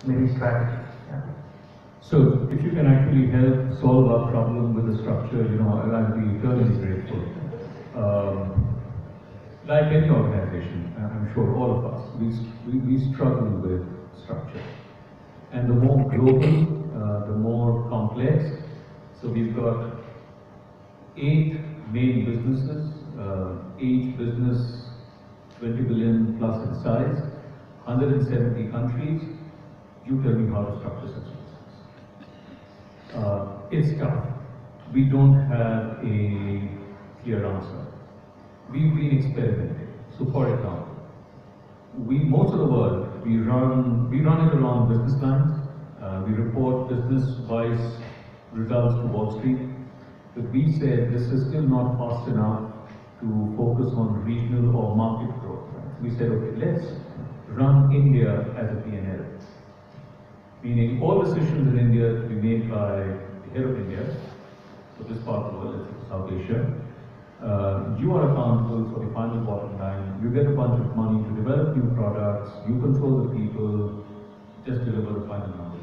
maybe strategy. Yeah. So if you can actually help solve our problem with the structure, I'll be eternally grateful. Like any organization, I'm sure all of us, we struggle with structure. And the more global, the more complex. So we've got 8 main businesses, each business 20 billion plus in size, 170 countries. You tell me how to structure such a business. It's tough. We don't have a clear answer. We've been experimenting. So for example, most of the world, we run it around business lines. We report business-wise results to Wall Street. But we said this is still not fast enough to focus on regional or market growth. Right? We said, okay, let's run India as a P&L. Meaning all decisions in India to be made by the head of India, so this part of the world, let's say South Asia. You are accountable for the final bottom line. You get a bunch of money to develop new products. You control the people. Just deliver the final number.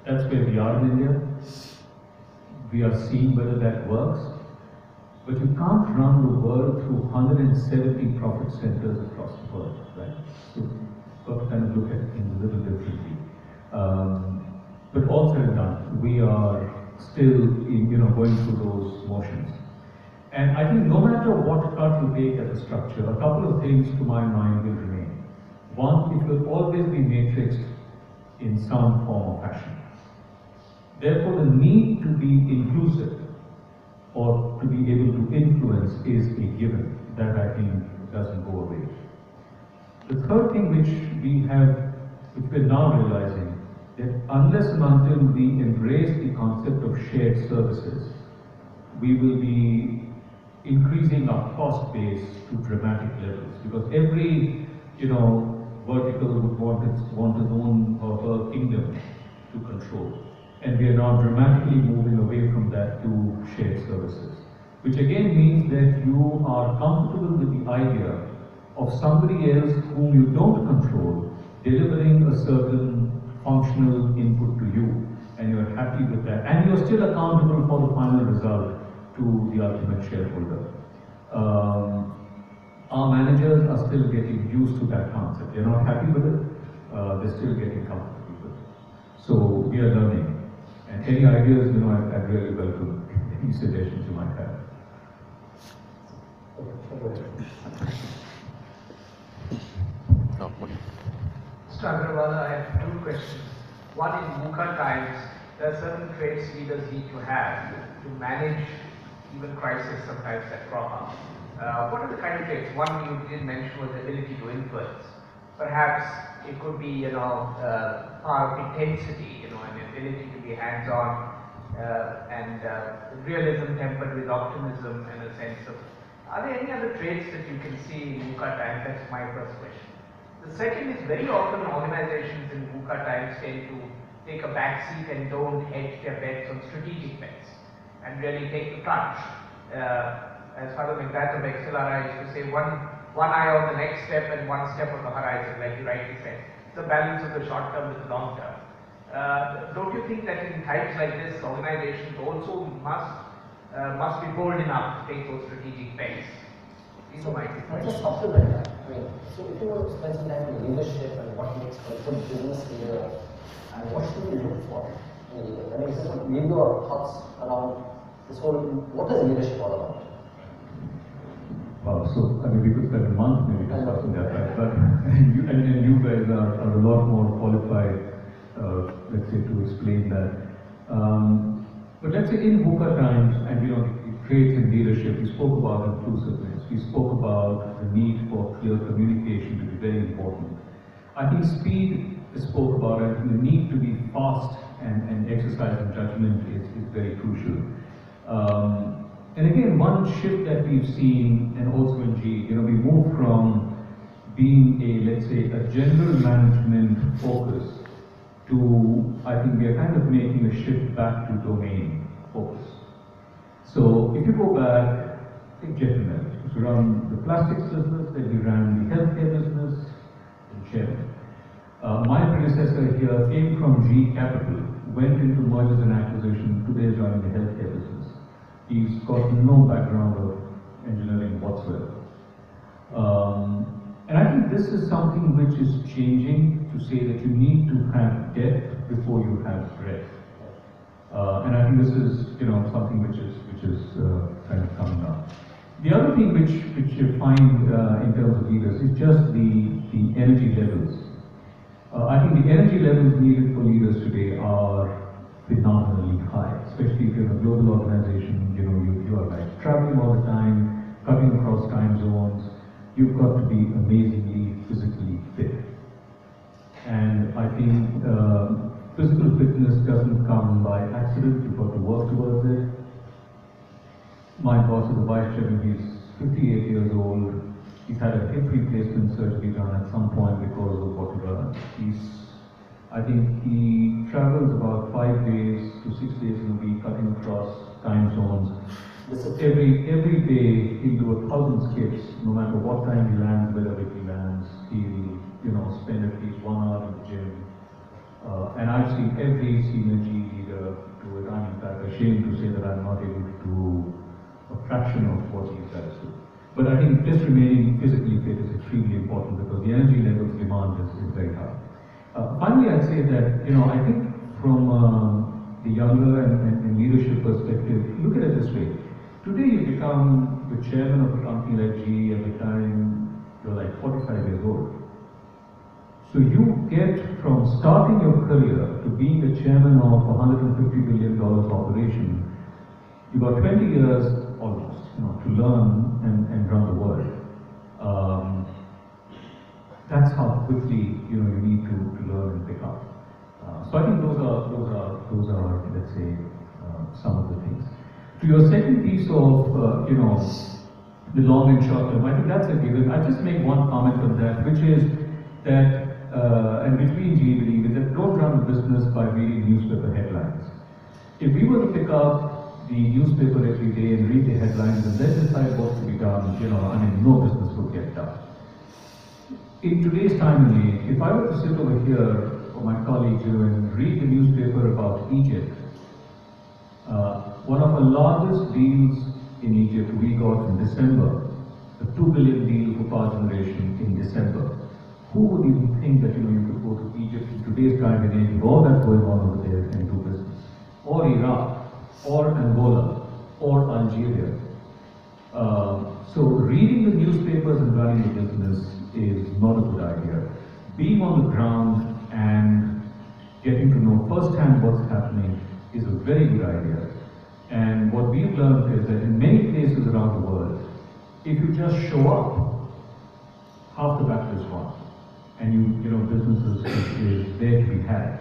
That's where we are in India. We are seeing whether that works. But you can't run the world through 170 profit centers across the world, right? So you've got to kind of look at things a little differently. But all said and done, we are still going through those motions. And I think no matter what cut you take at the structure, a couple of things to my mind will remain. One, it will always be matrixed in some form or fashion. Therefore, the need to be inclusive or to be able to influence is a given. That I think doesn't go away. The third thing which we're now realizing, that unless and until we embrace the concept of shared services, we will be increasing our cost base to dramatic levels. Because every, vertical would want its own or her kingdom to control. And we are now dramatically moving away from that to shared services. Which again means that you are comfortable with the idea of somebody else whom you don't control delivering a certain functional input to you, and you're happy with that, and you're still accountable for the final result to the ultimate shareholder. Our managers are still getting used to that concept. They're not happy with it, they're still getting comfortable with it. So we are learning. And any ideas, I'd really welcome any suggestions you might have. Mr. Agrawala, I have 2 questions. One, in VUCA times, there are certain traits leaders need to have to manage even crises sometimes that crop up. What are the kind of traits? One you did mention was the ability to influence. Perhaps it could be, power of intensity, an ability to be hands-on and realism tempered with optimism and a sense of. Are there any other traits that you can see in VUCA times? That's my first question. The second is, very often organizations in VUCA times tend to take a back seat and don't hedge their bets on strategic bets and really take the plunge. As Father Macbeth of XLRI used to say, one eye on the next step and one step on the horizon, like you rightly said. It's a balance of the short term with the long term. Don't you think that in times like this, organizations also must be bold enough to take those strategic bets? These are my questions. Just supplement that. So if you want to spend some time on leadership and what makes a good business leader, and what should we look for in a leader? Just leave your thoughts around this whole, what is leadership all about? Wow, so we could spend a month maybe discussing that, right? But you guys are a lot more qualified, let's say, to explain that. But let's say in VUCA times, and traits in leadership, we spoke about inclusiveness, we spoke about the need for clear communication to be very important. I think speed we spoke about, it, the need to be fast and exercising judgment is very crucial. And again, one shift that we've seen, and also in G, we moved from being let's say, a general management focus to, I think we are kind of making a shift back to domain focus. So if you go back, take Jeff who's run the plastics business, then he ran the healthcare business, and chairman. My predecessor here came from GE Capital, went into mergers and acquisition, today is running the healthcare business. He's got no background of engineering whatsoever. And I think this is something which is changing, to say that you need to have depth before you have breadth. And I think this is, something which is kind of coming up. The other thing which you find in terms of leaders is just the energy levels. I think the energy levels needed for leaders today are phenomenally high, especially if you're in a global organization. You are like traveling all the time, cutting across time zones. You've got to be amazingly physically fit. And I think physical fitness doesn't come by accident. You've got to work towards it. My boss is the vice chairman. He's 58 years old. He's had a hip replacement surgery done at some point because of what he learned. I think he travels about 5 days to 6 days in a week, cutting across time zones. Every day he'll do 1,000 skips, no matter what time he lands, wherever he lands. He'll, spend at least 1 hour in the gym. And I've seen every senior GE leader do it. I'm in fact ashamed to say that I'm not able to do a fraction of what these guys do. But I think just remaining physically fit is extremely important because the energy levels demand is very high. Finally, I'd say that, I think from the younger and leadership perspective, look at it this way. Today you become the chairman of a company like GE at the time you're like 45 years old. So you get from starting your career to being the chairman of a $150 billion operation, you got 20 years almost, to learn and run the world. That's how quickly you need to learn and pick up. So I think those are let's say some of the things. To your second piece of the long and short term, I think that's a given. I just make one comment on that, which is that and which we in GE believe is that don't run the business by reading newspaper headlines. If we were to pick up the newspaper every day and read the headlines and then decide what to be done, no business would get done. In today's time and age, if I were to sit over here for my colleagues and read the newspaper about Egypt, one of the largest deals in Egypt we got in December, a $2 billion deal for power generation in December. Who would even think that you could go to Egypt in today's time and age with all that going on over there and do business? Or Iraq, or Angola, or Algeria. So reading the newspapers and running the business is not a good idea. Being on the ground and getting to know firsthand what's happening is a very good idea. And what we've learned is that in many places around the world, if you just show up, half the battle is won. And businesses is there to be had.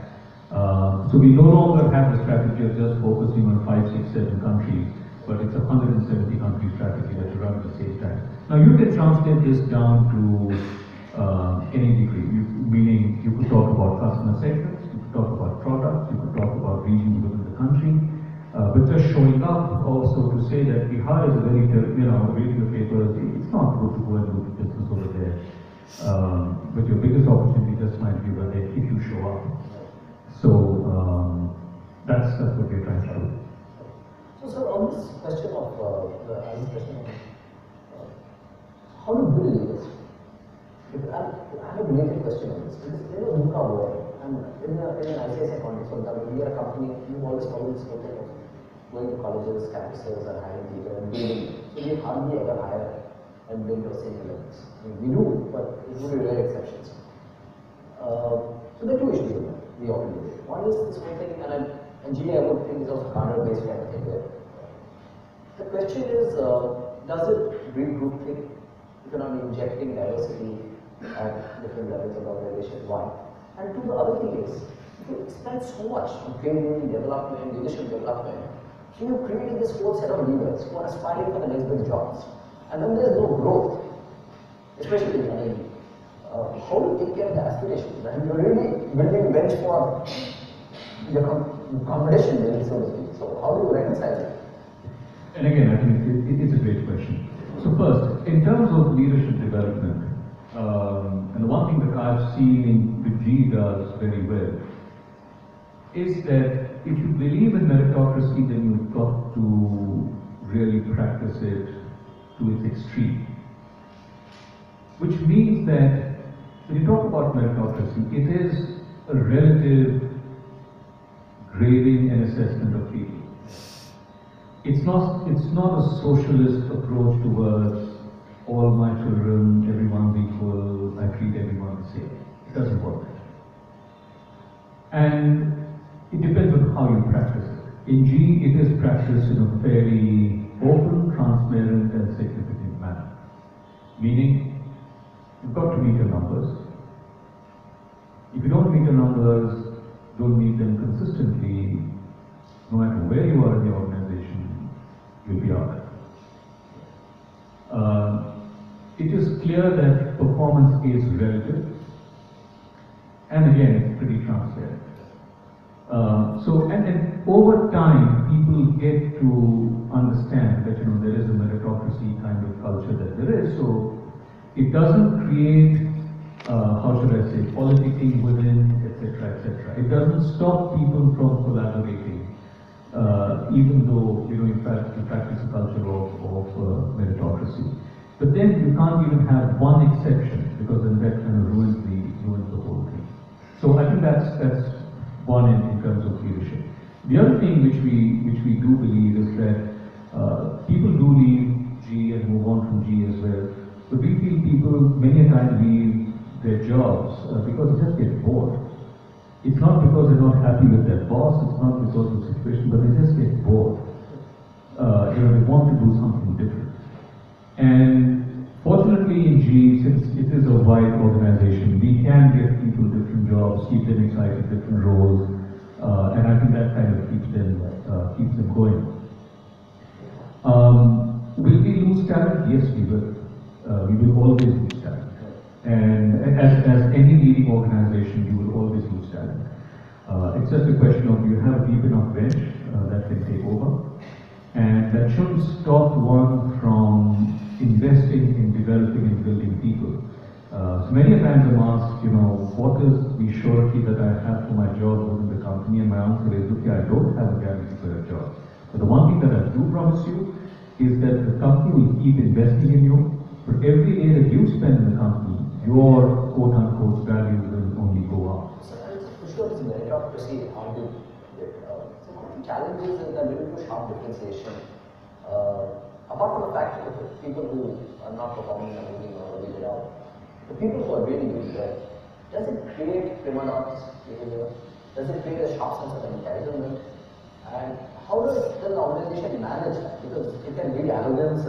So we no longer have the strategy of just focusing on 5, 6, 7 countries, but it's a 170 country strategy that you run at the same time. Now you can translate this down to any degree, meaning you could talk about customer segments, you could talk about products, you could talk about regions within the country, but just showing up also to say that Bihar is a very, reading the papers, it's not good to go and do the business over there. But your biggest opportunity just might be over there if you show up. So that's what we're trying to do. So on this question of how to build leaders. I have a related question on this. There is a VUCA world, and in an ICICI context, for example, we are a company, we've always followed this process of going to colleges, campuses, and hiring people and building. So we hardly ever hire and build our senior levels. We do, but it would be rare exceptions. So there are two issues in that we often do. One is this whole thing, and GE I would think is also cadre-based kind of thing there. The question is, does it breed groupthink if you're not injecting diversity at different levels of the organization? Why? And two, the other thing is, if you spend so much on training, development, leadership development, so you're creating this whole set of leaders who are aspiring for the next big jobs. And then there's no growth, especially how do you take care of the aspirations? And you're really building a bench for your competition, really, so to speak. So how do you reconcile it? And again, I think it's a great question. So first, in terms of leadership development, and the one thing that I've seen with G does very well is that if you believe in meritocracy, then you've got to really practice it to its extreme. Which means that when you talk about meritocracy, it is a relative grading and assessment of people. It's not a socialist approach towards all my children, everyone's equal, I treat everyone the same. It doesn't work. And it depends on how you practice it. In G, it is practiced in a fairly open, transparent, and significant manner. Meaning, you've got to meet your numbers. If you don't meet your numbers, don't meet them consistently, no matter where you are in the organization, you'll be out. It is clear that performance is relative, and again, it's pretty transparent. And over time, people get to understand that there is a meritocracy kind of culture that there is. So it doesn't create, how should I say, politicking within, etc., etc. It doesn't stop people from collaborating, even though you practice a culture of meritocracy. But then you can't even have one exception, because then that kind of ruins the whole thing. So I think that's one in terms of leadership. The other thing which we do believe is that people do leave G and move on from G as well. But we feel people many a time leave their jobs because they just get bored. It's not because they're not happy with their boss, it's not because of the situation, but they just get bored. They want to do something different. And fortunately in G, since it is a wide organization, we can give people different jobs, keep them excited, different roles, and I think that kind of keeps them going. Will we lose talent? Yes, we will. We will always lose talent. And as any leading organization, you will always lose talent. It's just a question of, you have a deep enough bench that can take over, and that shouldn't stop one from investing in developing and building people. So many times I'm asked, what is the surety that I have for my job within the company? And my answer is, look, I don't have a guarantee for a job. But the one thing that I do promise you is that the company will keep investing in you. For every day that you spend in the company, your quote-unquote value will only go up. So, for sure, this meritocracy argument. So one of the challenges is that there is a sharp differentiation. Apart from the fact that the people who are not performing and moving or really out, the people who are really doing well, does it create prima donna's behavior? Does it create a sharp sense of entitlement? And how does the organization manage that? Because it can be arrogance.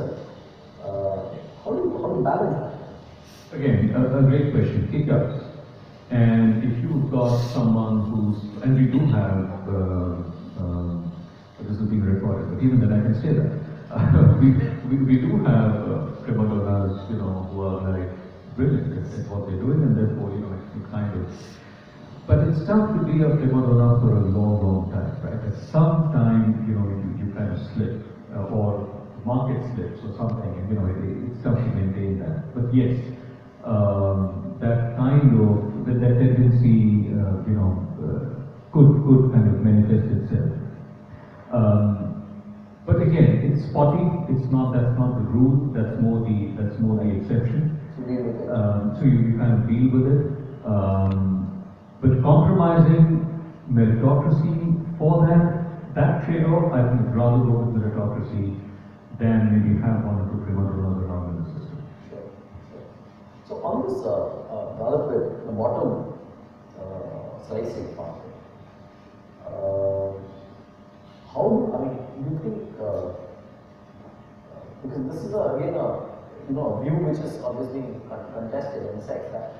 How do you balance that? Again, a great question. It does. And if you've got someone who's, and we do have, this is being recorded, but even then I can say that. we do have prima donnas, who are like brilliant at what they're doing, and therefore, it kind of. But it's tough to be a prima donna for a long, long time, right? At some time, you kind of slip, or market slips or something, and it's tough to maintain that. But yes, that kind of that tendency, could kind of manifest itself. But again, it's spotty. That's not the rule. That's more the exception. So you kind of deal with it. But compromising meritocracy for that trade-off, I think rather go with meritocracy than maybe have one or two prima donnas around in the system. Sure. So on this, the other bit, the bottom slicing part. Do you think, because this is again a view which is obviously contested in sex, that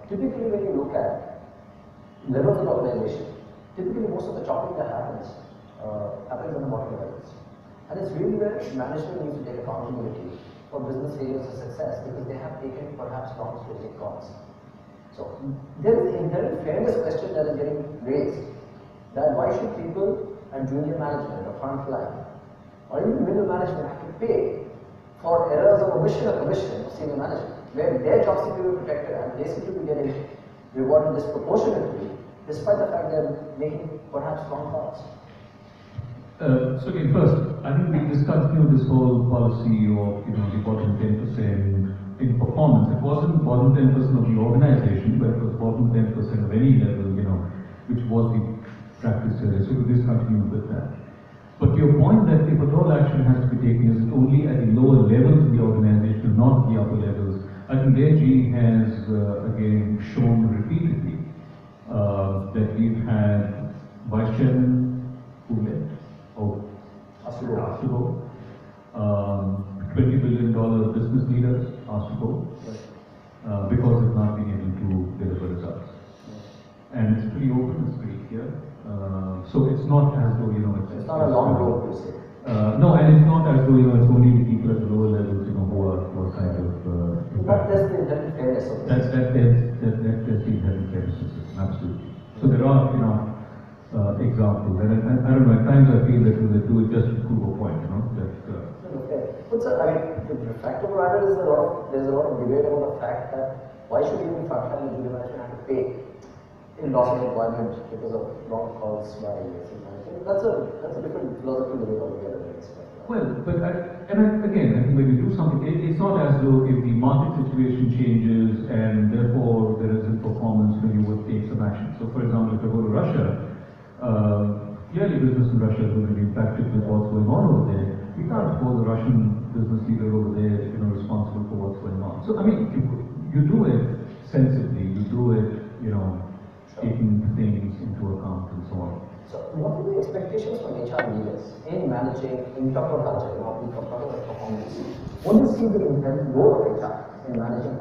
typically when you look at levels of organization, typically most of the chopping that happens at the bottom levels. And it's really where management needs to take accountability for business failures or success, because they have taken perhaps long strategic calls. So there is an inherent fairness question that is getting raised, that why should people and junior management or front line or even middle management have to pay for errors of omission or commission of senior management, where their jobs seem to be protected and they seem to be getting rewarded disproportionately, despite the fact they're making perhaps wrong calls. So again, first, I think we discontinued this whole policy of, the bottom 10% in performance. It wasn't bottom 10% of the organization, but it was bottom 10% of any level, which was the practice area. So we discontinued with that. But your point that if at all action has to be taken is only at the lower levels of the organization, not the upper levels, I think the AG has, again, shown repeatedly that we've had Vice Chairman who left. Asked to go. $20 billion business leaders asked to go because of not being able to deliver results. And it's pretty open, it's pretty clear. So it's not as though, it's not a long road to say. No, and it's not as though, it's only the people at the lower levels, who are kind of. But there's the inherent fairness of this. That's the inherent fairness of it, absolutely. So there are, examples, and I don't know, at times I feel that they do it just to prove a point, that. Okay. But sir, the fact of the matter is there's a lot of debate about the fact that why should even frontline and junior management have to pay in loss of employment because of wrong calls by senior management? That's a different philosophical debate altogether. Well, but again, I think when you do something, it's not as though if the market situation changes and therefore there isn't performance, when you would take some action. So, for example, if I go to Russia, clearly business in Russia is going to be impacted with what's going on over there. We can't hold the Russian business leader over there, responsible for what's going on. So, I mean, you do it sensibly, you do it, taking things into account and so on. So, what are the expectations from HR leaders in managing, when you talk about culture, we talk about performance, what do you see the inherent role of HR in managing